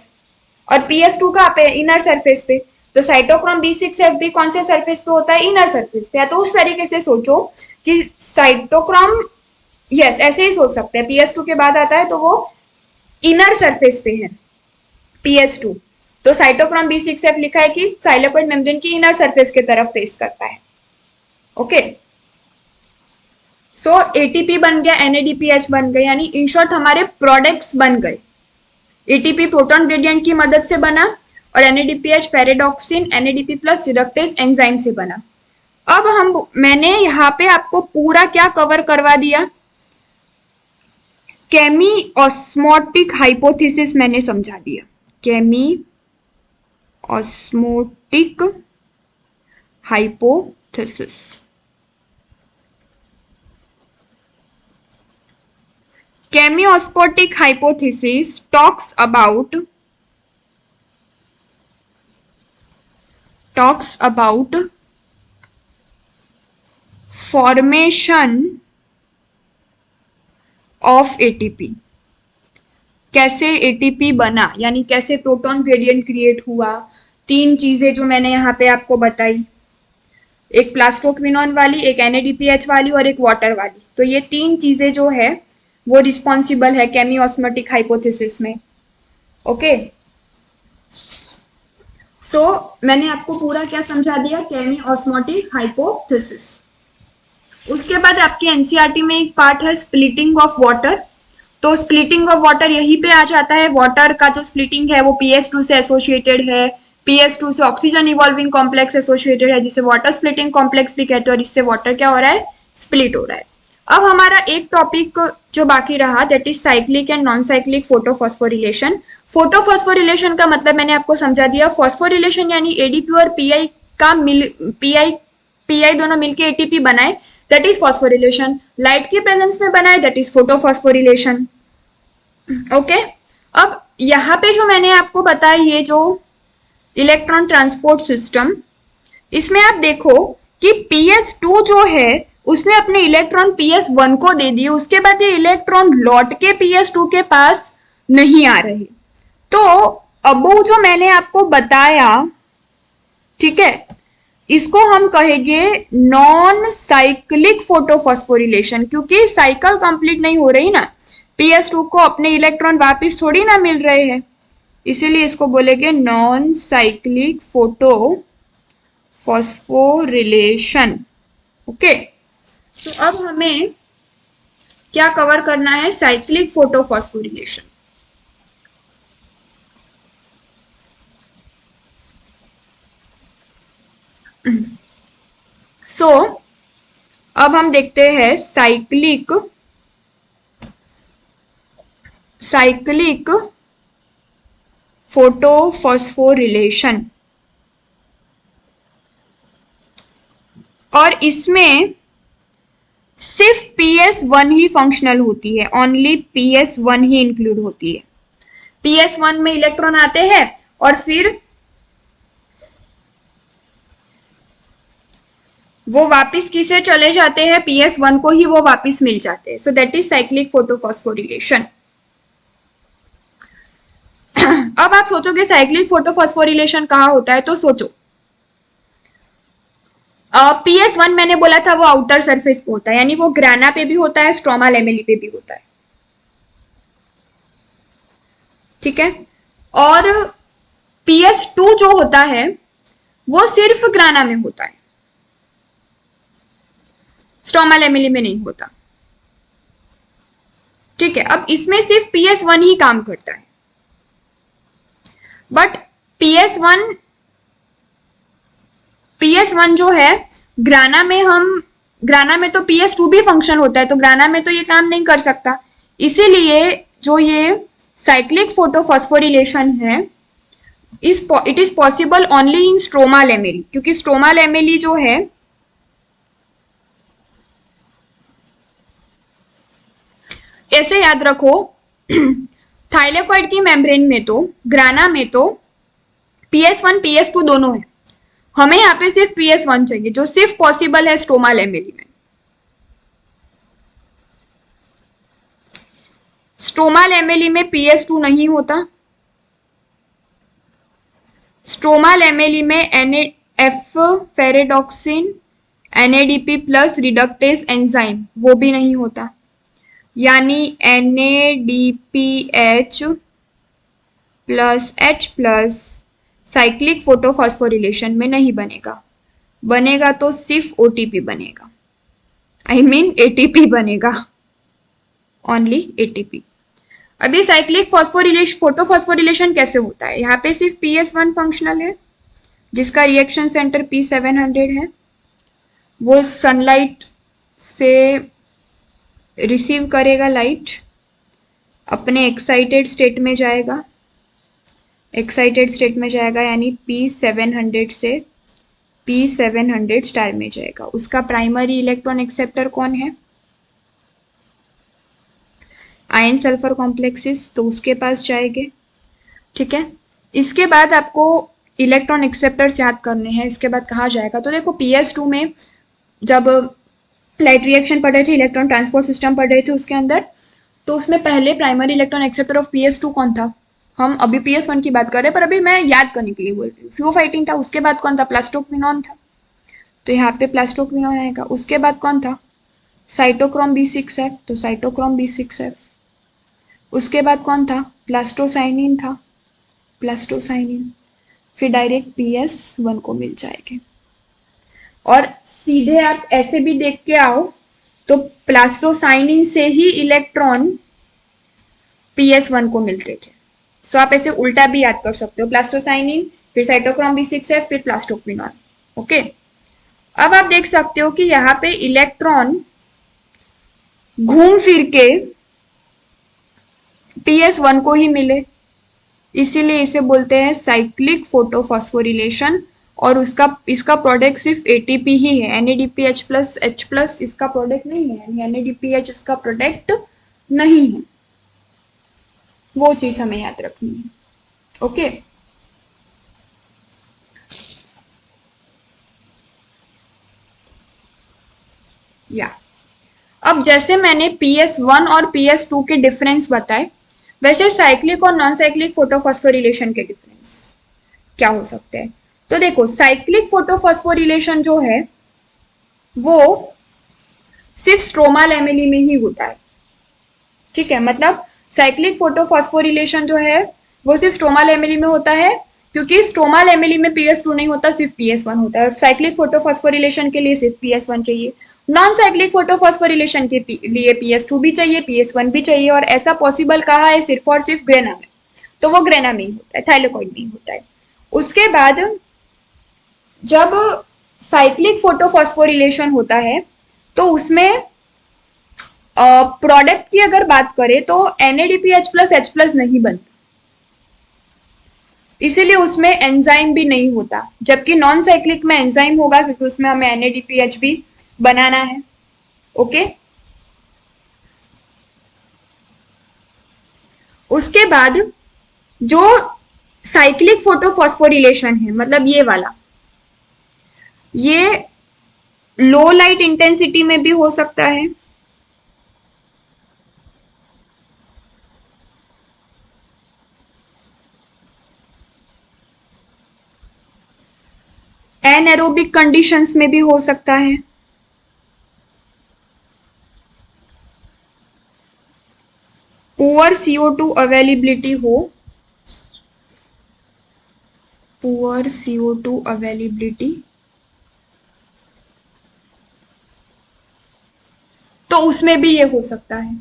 और PS2 का पे इनर सरफेस पे, तो साइटोक्रोम B6F भी कौन से सरफेस पे होता है, इनर सरफेस पे। तो उस तरीके से सोचो कि साइटोक्रोम, यस ऐसे ही सोच सकते हैं, PS2 के बाद आता है तो वो इनर सरफेस पे है PS2, तो साइटोक्रोम B6F लिखा है कि थाइलेकोइड मेम्ब्रेन की इनर सरफेस के तरफ फेस करता है। ओके, सो एटीपी बन गया, NADPH बन गया, यानी इन शॉर्ट हमारे प्रोडक्ट्स बन गए। एटीपी प्रोटॉन ग्रेडियंट की मदद से बना और NADPH ferredoxin NADP+ reductase enzyme से बना। अब मैंने यहाँ पे आपको पूरा क्या कवर करवा दिया, केमी ऑस्मोटिक हाइपोथेसिस मैंने समझा दिया, chemiosmotic hypothesis. Chemiosmotic hypothesis talks about formation of ATP, कैसे ATP बना, यानी कैसे प्रोटॉन ग्रेडियंट क्रिएट हुआ। तीन चीजें जो मैंने यहाँ पे आपको बताई, एक प्लास्टोक्विनोन वाली, एक NADPH वाली और एक वाटर वाली, तो ये तीन चीजें जो है वो रिस्पॉन्सिबल है केमी ऑस्मोटिक हाइपोथेसिस में। ओके, सो मैंने आपको पूरा क्या समझा दिया, केमी ऑस्मोटिक हाइपोथेसिस। उसके बाद आपकी एनसीईआरटी में एक पार्ट है स्प्लिटिंग ऑफ वाटर, तो स्प्लिटिंग ऑफ वाटर यहीं पे आ जाता है। वाटर का जो स्प्लिटिंग है वो PS2 से एसोसिएटेड है, PS2 से ऑक्सीजन इवॉल्विंग कॉम्प्लेक्स एसोसिएटेड है जिसे वाटर स्प्लिटिंग कॉम्प्लेक्स भी कहते हैं, और इससे वाटर क्या हो रहा है, स्प्लिट हो रहा है। अब हमारा एक टॉपिक जो बाकी रहा that is cyclic and non cyclic photophosphorylation. Photophosphorylation का मतलब मैंने आपको समझा दिया, फॉस्फोरिलेशन यानी एडीपी और पीआई का पीआई दोनों मिलके एटीपी बनाए, दैट इज फॉस्फोरिलेशन। लाइट के प्रेजेंस में बनाए, दैट इज फोटोफॉस्फोरिलेशन। ओके, अब यहाँ पे जो मैंने आपको बताया ये जो इलेक्ट्रॉन ट्रांसपोर्ट सिस्टम, इसमें आप देखो कि PS2 जो है उसने अपने इलेक्ट्रॉन PS1 को दे दिए, उसके बाद ये इलेक्ट्रॉन लौट के PS2 के पास नहीं आ रहे। तो अब वो जो मैंने आपको बताया, ठीक है, इसको हम कहेंगे नॉन साइक्लिक फोटोफॉस्फोरिलेशन, क्योंकि साइकिल कंप्लीट नहीं हो रही ना, PS2 को अपने इलेक्ट्रॉन वापस थोड़ी ना मिल रहे हैं, इसीलिए इसको बोलेंगे नॉन साइक्लिक फोटोफॉस्फोरिलेशन। ओके, तो अब हमें क्या कवर करना है, साइक्लिक फोटोफॉस्फोरिलेशन। सो अब हम देखते हैं साइक्लिक फोटोफॉस्फोरिलेशन, और इसमें सिर्फ PS1 ही फंक्शनल होती है, ओनली PS1 ही इंक्लूड होती है। PS1 में इलेक्ट्रॉन आते हैं और फिर वो वापस किसे चले जाते हैं, PS1 को ही वो वापस मिल जाते हैं। So that is cyclic photophosphorylation. अब आप सोचोगे साइक्लिक फोटोफॉस्फोरिलेशन कहाँ होता है, तो सोचो PS1 मैंने बोला था वो आउटर सरफेस पे होता है, यानी वो ग्राना पे भी होता है, स्ट्रोमा लेमेली पे भी होता है, ठीक है। और PS2 जो होता है वो सिर्फ ग्राना में होता है, स्ट्रोमा लैमेली में नहीं होता। ठीक है, अब इसमें सिर्फ PS1 ही काम करता है, बट PS1 जो है ग्राना में तो PS2 भी फंक्शन होता है, तो ग्राना में तो ये काम नहीं कर सकता। इसीलिए जो ये साइक्लिक फोटोफॉस्फोरिलेशन है, it is possible only in stroma lamellae, क्योंकि स्ट्रोमा लैमेली जो है ऐसे याद रखो थाइलेकॉइड की मेम्ब्रेन में तो ग्राना में तो PS1 PS2 दोनों है, हमें यहाँ पे सिर्फ PS1 चाहिए जो सिर्फ पॉसिबल है स्ट्रोमा लैमेली में। स्ट्रोमा लैमेली में PS2 नहीं होता, स्ट्रोमा लैमेली में NF ferredoxin NADP plus reductase enzyme वो भी नहीं होता, यानी NADPH plus H plus cyclic photophosphorylation में नहीं बनेगा, बनेगा तो सिर्फ OTP बनेगा, आई मीन ATP बनेगा, ओनली ATP। अभी साइक्लिक फोटोफॉस्फोरिलेशन कैसे होता है, यहाँ पे सिर्फ PS1 फंक्शनल है जिसका रिएक्शन सेंटर P700 है, वो सनलाइट से रिसीव करेगा लाइट, अपने एक्साइटेड स्टेट में जाएगा, यानी P700 से P700 स्टार में जाएगा। उसका प्राइमरी इलेक्ट्रॉन एक्सेप्टर कौन है, आयन सल्फर कॉम्प्लेक्सेस, तो उसके पास जाएंगे। ठीक है, इसके बाद आपको इलेक्ट्रॉन एक्सेप्टर्स याद करने हैं, इसके बाद कहाँ जाएगा, तो देखो PS2 में जब लाइट रिएक्शन पढ़ रहे थे, इलेक्ट्रॉन ट्रांसपोर्ट सिस्टम पढ़ रहे थे उसके अंदर, तो उसमें पहले primary electron acceptor of PS2 कौन था, हम अभी PS1 की बात कर रहे हैं पर अभी मैं याद करने के लिए बोल रही हूँ, फ्यूफाइटिन था, उसके बाद कौन था, प्लास्टोक्विनोन था, तो यहाँ पे प्लास्टोक्विनोन आएगा। उसके बाद कौन था, साइटोक्रोम B6F, तो साइटोक्रोम B6F। उसके बाद कौन था, प्लास्टोसाइनिन था, प्लास्टोसाइनिन, फिर डायरेक्ट PS1 को मिल जाएंगे। और सीधे आप ऐसे भी देख के आओ तो प्लास्टोसाइनिन से ही इलेक्ट्रॉन PS1 को मिलते थे, सो आप ऐसे उल्टा भी याद कर सकते हो, प्लास्टोसाइनिन फिर साइटोक्रोम B6F फिर प्लास्टोक्विनोन। ओके, अब आप देख सकते हो कि यहाँ पे इलेक्ट्रॉन घूम फिर के PS1 को ही मिले, इसीलिए इसे बोलते हैं साइक्लिक फोटोफॉस्फोरिलेशन, और इसका प्रोडक्ट सिर्फ ATP ही है, NADPH प्लस H प्लस इसका प्रोडक्ट नहीं है, यानी NADPH इसका प्रोडक्ट नहीं है, वो चीज हमें याद रखनी है। ओके, या अब जैसे मैंने PS1 और PS2 के डिफरेंस बताए, वैसे साइक्लिक और नॉन साइक्लिक फोटोफॉस्फोरिलेशन के डिफरेंस क्या हो सकते हैं। तो देखो, साइक्लिक फोटोफॉस्फोरिलेशन जो है वो सिर्फ स्ट्रोमा लैमेली में ही होता है। ठीक है, मतलब साइक्लिक फोटोफॉस्फोरिलेशन जो है वो सिर्फ स्ट्रोमा लैमेली में होता है, क्योंकि स्ट्रोमा लैमेली में PS2 नहीं होता, सिर्फ PS1 होता है। साइक्लिक फोटोफॉस्फोरिलेशन के लिए सिर्फ PS1 चाहिए, नॉन साइक्लिक फोटोफॉस्फोरिलेशन के लिए PS2 भी चाहिए, PS1 भी चाहिए, और ऐसा पॉसिबल कहाँ है, सिर्फ और सिर्फ ग्रेना में, तो वो ग्रेना में ही होता है, थाइलेकॉइड में ही होता है। उसके बाद जब साइक्लिक फोटोफॉस्फोरिलेशन होता है तो उसमें प्रोडक्ट की अगर बात करें तो NADPH प्लस H प्लस नहीं बनता, इसीलिए उसमें एंजाइम भी नहीं होता, जबकि नॉन साइक्लिक में एंजाइम होगा क्योंकि उसमें हमें NADPH भी बनाना है। ओके, उसके बाद जो साइक्लिक फोटोफॉस्फोरिलेशन है, मतलब ये वाला, ये लो लाइट इंटेंसिटी में भी हो सकता है, एनएरोबिक कंडीशंस में भी हो सकता है, पुअर CO2 अवेलेबिलिटी हो, पुअर CO2 अवेलेबिलिटी, उसमें भी ये हो सकता है।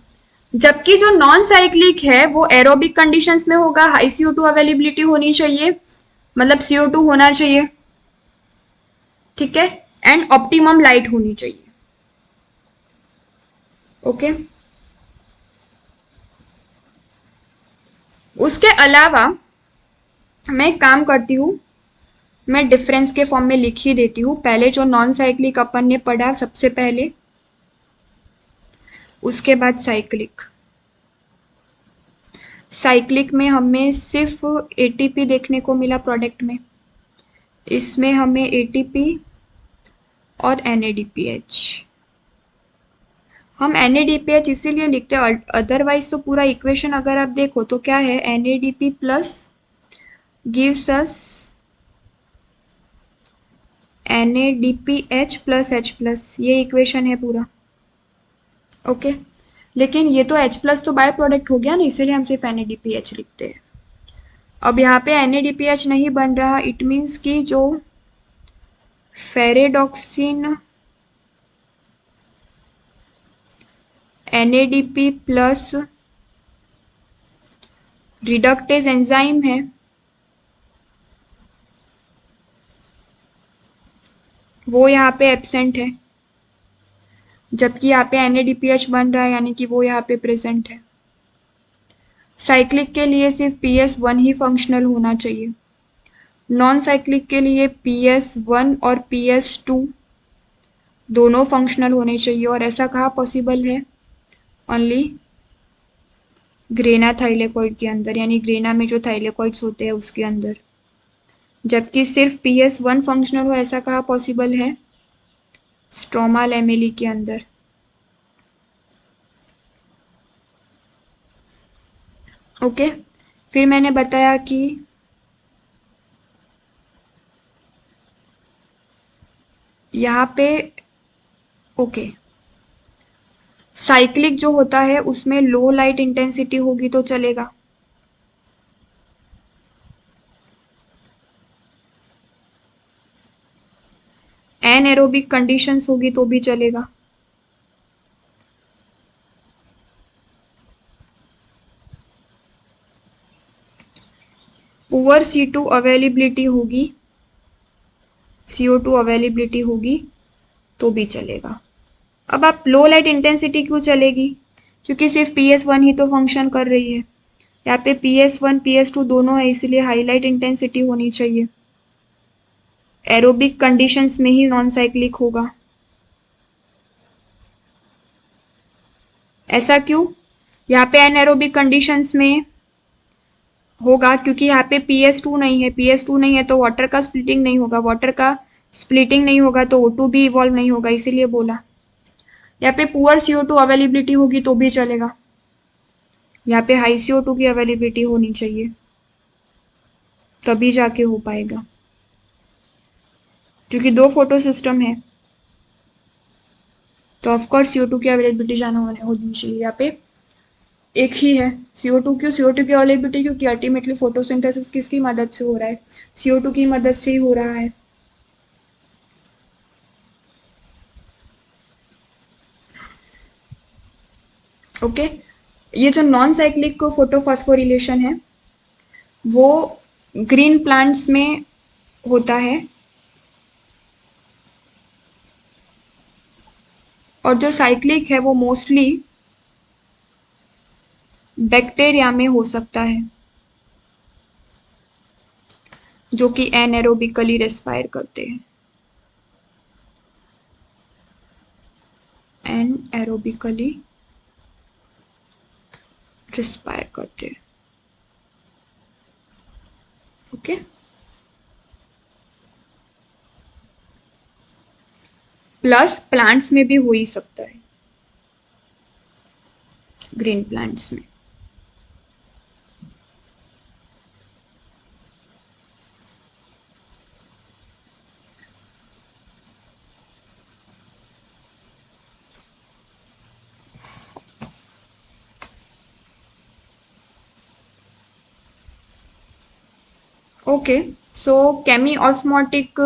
जबकि जो नॉन साइक्लिक है वो एरोबिक कंडीशंस में होगा, हाई CO2 अवेलेबिलिटी होनी चाहिए, मतलब CO2 होना चाहिए, ठीक है, एंड ऑप्टिमम लाइट होनी चाहिए। ओके, उसके अलावा मैं एक काम करती हूँ, मैं डिफरेंस के फॉर्म में लिख ही देती हूँ। पहले जो नॉन साइक्लिक अपन ने पढ़ा सबसे पहले, उसके बाद साइक्लिक। साइक्लिक में हमें सिर्फ ATP देखने को मिला प्रोडक्ट में, इसमें हमें ATP और NADPH। हम NADPH इसीलिए लिखते हैं, अदरवाइज तो पूरा इक्वेशन अगर आप देखो तो क्या है, NADP plus gives us NADPH plus H plus, ये इक्वेशन है पूरा। ओके, लेकिन ये तो H प्लस तो बाय प्रोडक्ट हो गया ना, इसीलिए हम सिर्फ NADPH लिखते हैं। अब यहाँ पे NADPH नहीं बन रहा, इट मीन्स कि जो ferredoxin NADP plus reductase enzyme है, वो यहाँ पे एब्सेंट है, जबकि यहाँ पे NADPH बन रहा है, यानी कि वो यहाँ पे प्रेजेंट है। साइक्लिक के लिए सिर्फ PS1 ही फंक्शनल होना चाहिए, नॉन साइक्लिक के लिए PS1 और PS2 दोनों फंक्शनल होने चाहिए। और ऐसा कहाँ पॉसिबल है, ओनली ग्रेना थाइलेकॉइड के अंदर, यानी ग्रेना में जो थाइलेकॉइड्स होते हैं उसके अंदर। जबकि सिर्फ PS1 फंक्शनल हो, ऐसा कहाँ पॉसिबल है, स्ट्रोमा लैमेली के अंदर। ओके, फिर मैंने बताया कि यहाँ पे ओके, साइक्लिक जो होता है उसमें लो लाइट इंटेंसिटी होगी तो चलेगा, एनएरोबिक कंडीशंस होगी तो भी चलेगा, पुअर C2 अवेलेबिलिटी होगी, CO2 अवेलेबिलिटी होगी तो भी चलेगा। अब आप लो लाइट इंटेंसिटी क्यों चलेगी, क्योंकि सिर्फ PS1 ही तो फंक्शन कर रही है। यहाँ पे PS1 PS2 दोनों है, इसलिए हाई लाइट इंटेंसिटी होनी चाहिए। एरोबिक कंडीशंस में ही नॉन साइक्लिक होगा। ऐसा क्यों, यहाँ पे एनएरोबिक कंडीशंस में होगा क्योंकि यहाँ पे PS2 नहीं है, PS2 नहीं है तो वाटर का स्प्लिटिंग नहीं होगा, वाटर का स्प्लिटिंग नहीं होगा तो O2 भी इवॉल्व नहीं होगा, इसीलिए बोला। यहाँ पे पुअर CO2 अवेलेबिलिटी होगी तो भी चलेगा, यहाँ पे हाई CO2 की अवेलेबिलिटी होनी चाहिए, तभी जाके हो पाएगा, क्योंकि दो फोटो सिस्टम है तो ऑफकोर्स CO2 की अवेलेबिलिटी जाना होनी चाहिए। यहाँ पे एक ही है, CO2 क्यों, CO2 की अवेलेबिलिटी क्योंकि अल्टीमेटली फोटोसिंथेसिस किसकी मदद से हो रहा है, CO2 की मदद से ही हो रहा है। ओके, ये जो नॉन साइक्लिक फोटोफॉस्फोरिलेशन है वो ग्रीन प्लांट्स में होता है, और जो साइक्लिक है वो मोस्टली बैक्टीरिया में हो सकता है, जो कि एनएरोबिकली रेस्पायर करते हैं, एनएरोबिकली रेस्पायर करते हैं। ओके, प्लस प्लांट्स में भी हो ही सकता है, ग्रीन प्लांट्स में। ओके, सो केमी ऑस्मोटिक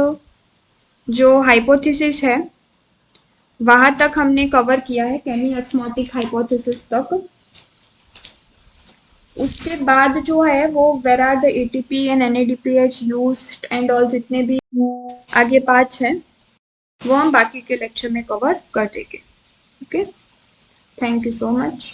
जो हाइपोथेसिस है वहां तक हमने कवर किया है, केमी ऑस्मोटिक हाइपोथेसिस तक। उसके बाद जो है वो were are the ATP and NADPH used and all, जितने भी आगे पार्ट्स हैं वो हम बाकी के लेक्चर में कवर कर देंगे। Okay, thank you so much.